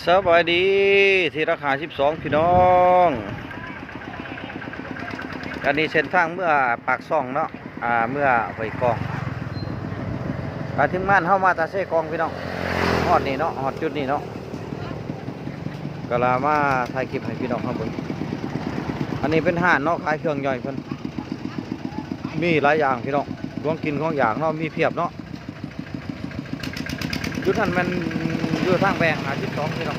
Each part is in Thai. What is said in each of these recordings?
สบายดีที่ราคา12พี่น้องอันนี้เส้นทางเมื่อปากซ่องเนาะเมื่อไปกองถึงบ้านเข้ามาตาเซ่กองพี่น้องฮอดนี่เนาะฮอดจุดนี้เนาะก็ลามาถ่ายคลิปให้พี่น้องครับผมอันนี้เป็นห้านเนาะขายเครื่องย่อยเพิ่นมีหลายอย่างพี่น้องของกินของอย่างเนาะมีเพียบเนาะจุดนั้นมันอยู่ทางแบง12พี่น้อง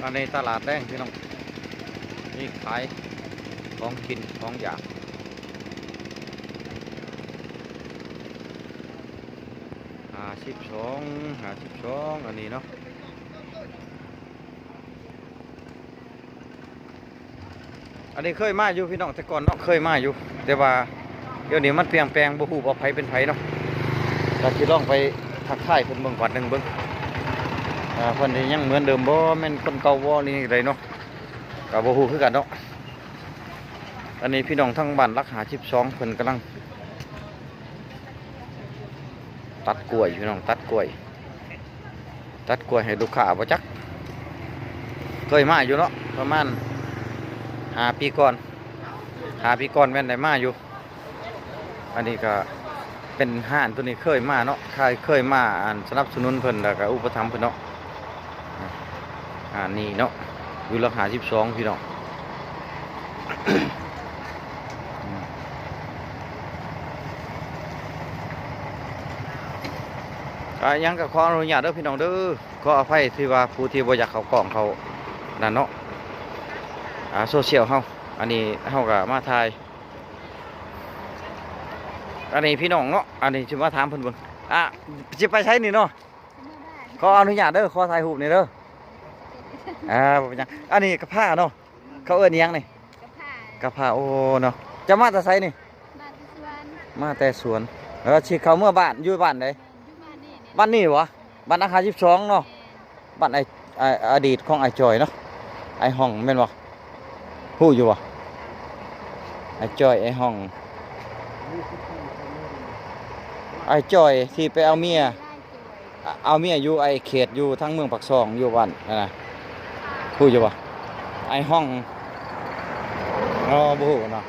อันในตลาดแดงพี่น้องนี่ขายของกินของอยาก52อันนี้เนาะอันนี้เคยมาอยู่พี่น้องแต่ก่อนเนาะเคยมาอยู่แต่ว่าเดี๋ยวนี้มันเปลี่ยนแปลงบ่ฮู้ว่าไผเป็นไผเนาะเราสิลองไปทักทายเพิ่นเบิ่งก่อนหนึ่งเบิ่งเพิ่นนี่ยังเหมือนเดิมบ่แม่นคนเก่าบ่นี่ไดเนาะก็บ่ฮู้คือกันเนาะอันนี้พี่น้องทั้งบ้านรักหา12เพิ่นกำลังตัดกล้วยพี่น้องตัดกล้วยให้ลูกค้าบ่จักเคยมาอยู่เนาะประมาณ5 ปีก่อนแม่นได้มาอยู่อันนี้ก็เป็นห้านตัวนี้เคยมาเนาะเคยมาสนับสนุนเพิ่นแล้วก็อุปถัมภ์เพิ่นเนาะนี่เนาะอยู่ราคา12พี่น้อง ยังกับขออนุญาตเด้อพี่น้องเด้อขออภัยที่ว่าผู้ที่บ่อยากเข้ากล่องเขานั่นเนาะโซเชียลเฮาอันนี้เฮาก็มาถ่ายอันนี้พี่น้องเนาะอันนี้สิมาถามเพิ่นเบิ่งสิไปใช้นี่เนาะขออนุญาตเด้อขอถ่ายรูปนี่เด้อบ่เป็นหยังอันนี้กระผ้าเนาะเขาเอิ้นอิหยังนี่กระผ้าโอ้เนาะจะมาแต่ไสนี่มาแต่สวนแล้วสิเข้าเมื่อบ้านอยู่บ้านใดบ้านนี่วะบ้านอาคาร12เนาะบ้านอดีตของไอ้จอยเนาะไอ้ห้องแม่นบ่ฮู้อยู่บ่ไอ้จอยไอ้ห้องไอ้จอยที่ไปเอาเมียอยู่ไอ้เขตอยู่ทั้งเมืองปักซองอยู่บ้านนั่นน่ะฮู้อยู่บ่ไอ้ห้องบ่ฮู้เนาะ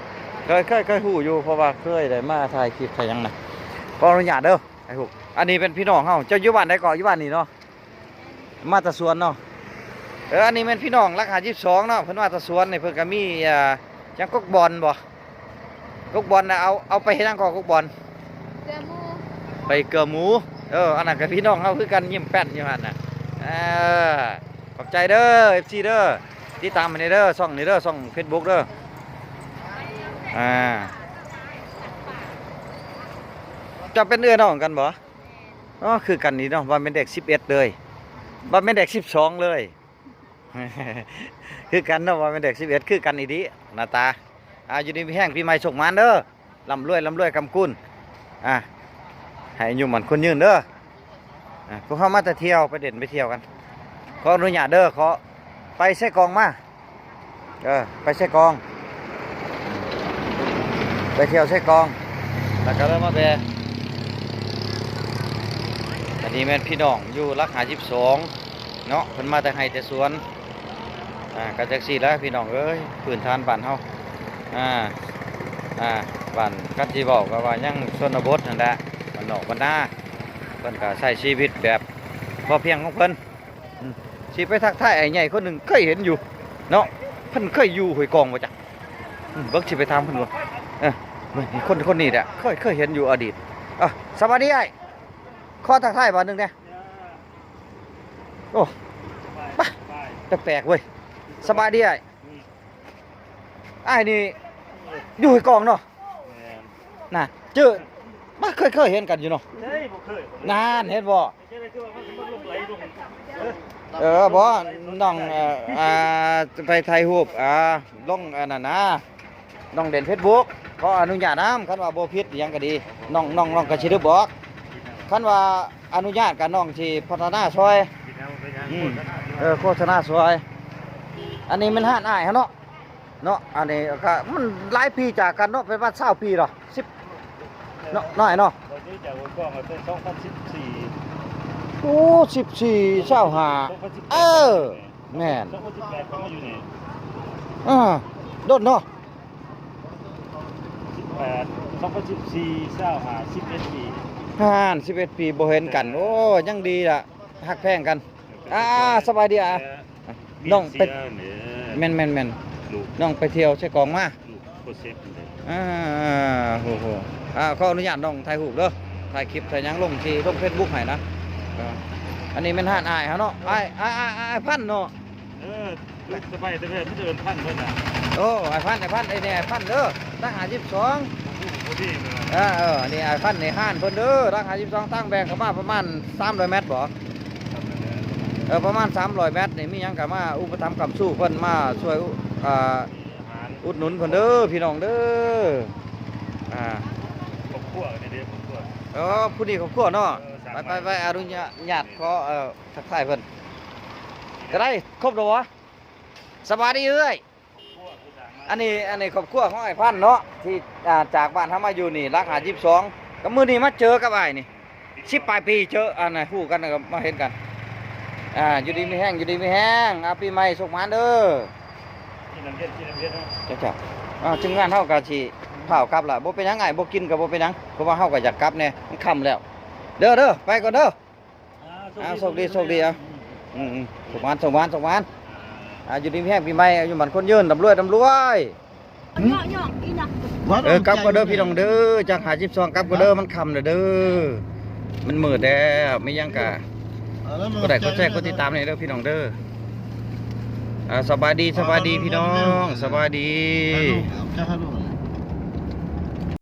เคยฮู้อยู่เพราะว่าเคยได้มาถ่ายคลิปถ่ายหยังน่ะขออนุญาตเด้อไอ้ฮู้อันนี้เป็นพี่น้องเฮาเจ้าอยู่บ้านใดก่ออยู่บ้านนี่เนาะมาตะสวนเนาะอันนี้เป็นพี่น้องรักหา22เนาะเพิ่นมาตะสวนนี่เพิ่นก็มีจังกกบอลบ่กกบอลน่ะเอาไปเฮ็ดหยังก่อกกบอลเกลือหมูไปเกลือหมูอันนั้นก็พี่น้องเฮาคือกันยิ้มแป้นอยู่หั่นน่ะขอบใจเด้อ FC เด้อติดตามมาเด้อช่องนี้เด้อช่อง Facebook เด้อจะเป็นเอื้อน้องกันบ่คือกันนี่เนาะว่าเป็นเด็ก11เลยว่าเป็นเด็ก12เลยคือกันเนาะว่าเป็นเด็ก11คือกันอีดีหน้าตาอยู่นี่มีแห้งพี่ใหม่ส่งมาเด้อร่ำรวยคำคุณให้อยู่หมันคนยืนเด้อพวกเขามาแต่เที่ยวไปเด่นไปเที่ยวกันขออนุญาตเด้อขอไปใส่กองมาไปใส่กองไปเที่ยวใส่กองแล้วก็เริ่มมาแบอันนี้แม่นพี่น้องอยู่รักหา12เนาะเพิ่นมาแต่ให้แต่สวนก็จักซี่แล้วพี่น้องเอ้ยพื้นฐานบ้านเฮาบ้านกันสิบอกก็ว่ายังชนบทนั่นแหละบ้านนอกบ้านนาเพิ่นก็ใช้ชีวิตแบบพอเพียงของเพิ่นสิไปทักทายไอ้ใหญ่คนหนึงเคยเห็นอยู่เนาะเพิ่นเคยอยู่ห้วยกองบ่จ๊ะเบิ่งสิไปถามเพิ่นว่าคนนี้แหละเคยเห็นอยู่อดีตสวัสดีไอ้ขอทักทายบ้านหนึงแน่โอ้แปลกๆเว้ยสบายดีไอ้นี่อยู่ห้วยกองเนาะน่ะเจอมาเคยเห็นกันอยู่เนาะนานเห็นบ่บ่น้องไปถ่ายรูปลงอันนั้นนะน้องเด่น Facebook ขออนุญาตนำคันว่าบ่ผิดหยังก็ดีน้องก็สิได้บอกคันว่าอนุญาตกับน้องสิพัฒนาซอยโฆษณาซอยอันนี้มันห้านอ้ายเนาะอันนี้ก็มันหลายปีจากกันเนาะเป็นว่า20 ปีหรอ น้อยเนาะ ตอนนี้จากหัวกล้องเป็น2014 โอ้14 25เออแม่น 2018เขามาอยู่นี่ โดนเนาะ 2014 11 ปี 11 ปีบ่เห็นกันโอ้ยังดีล่ะฮักแพงกันสบายดีน้องไปแม่นลูก น้องไปเที่ยวใช้กองมา ลูกโคเซฟเลย โหขออนุญาตน้องถ่ายรูปเด้อถ่ายคลิปถ่ายหยังลงที่ลง Facebook ให้นะอันนี้เป็นห้านอายเขาเนาะอายพันเนาะ สบายแต่เพื่อนไม่เดินพันเพื่อนนะ โอ้ไอ้พันไอ้นี่ไอ้พันเด้อตั้ง52ผู้ที่ นี่ไอ้พันในห้านเพิ่นเด้อตั้ง52ตั้งแบ่งเข้ามาประมาณ300 เมตรบ่ประมาณ300 เมตรนี่มีหยังก็มาอุปถัมภ์คำสู้เพิ่นมาช่วยอุดหนุนเพิ่นเด้อพี่น้องเด้อครอบครัวในเด็กครอบครัว ผู้นี้ครอบครัวเนาะไปอนุญาตขอทักทายเพิ่นก็ได้ครบแล้วบ่สบายดีเอ้ยอันนี้ครอบครัวของไอ้พันเนาะที่จากบ้านทำมาอยู่นี่รักหา22ก็มื้อนี้มาเจอกับไอ้นี่10ปลายปีเจออันน่ะฮู้กันก็มาเห็นกันอยู่ดีมีแห้งปีใหม่สุขมานเด้อ ที่น้ำเย็นเนาะ จ้าถึงงานเฮาก็สิเผากลับล่ะบ่เป็นหยังไงบ่กินก็บ่เป็นหยังเพราะว่าเฮาก็อยากกลับแน่มันค่ำแล้วเด้อไปก่อนเด้อโชคดีสุขมานอยู่ดีมีแห้งปีใหม่อยู่บ้านคนยืนร่ำรวยกลับก็เด้อพี่น้องเด้อจาก52กลับก็เด้อมันค่ำแล้วเด้อมันมืดแล้วไม่ยังกะก็ได้ก็แจ้งก็ติดตามนี่เด้อพี่น้องเด้อสบายดีพี่น้องสบายดี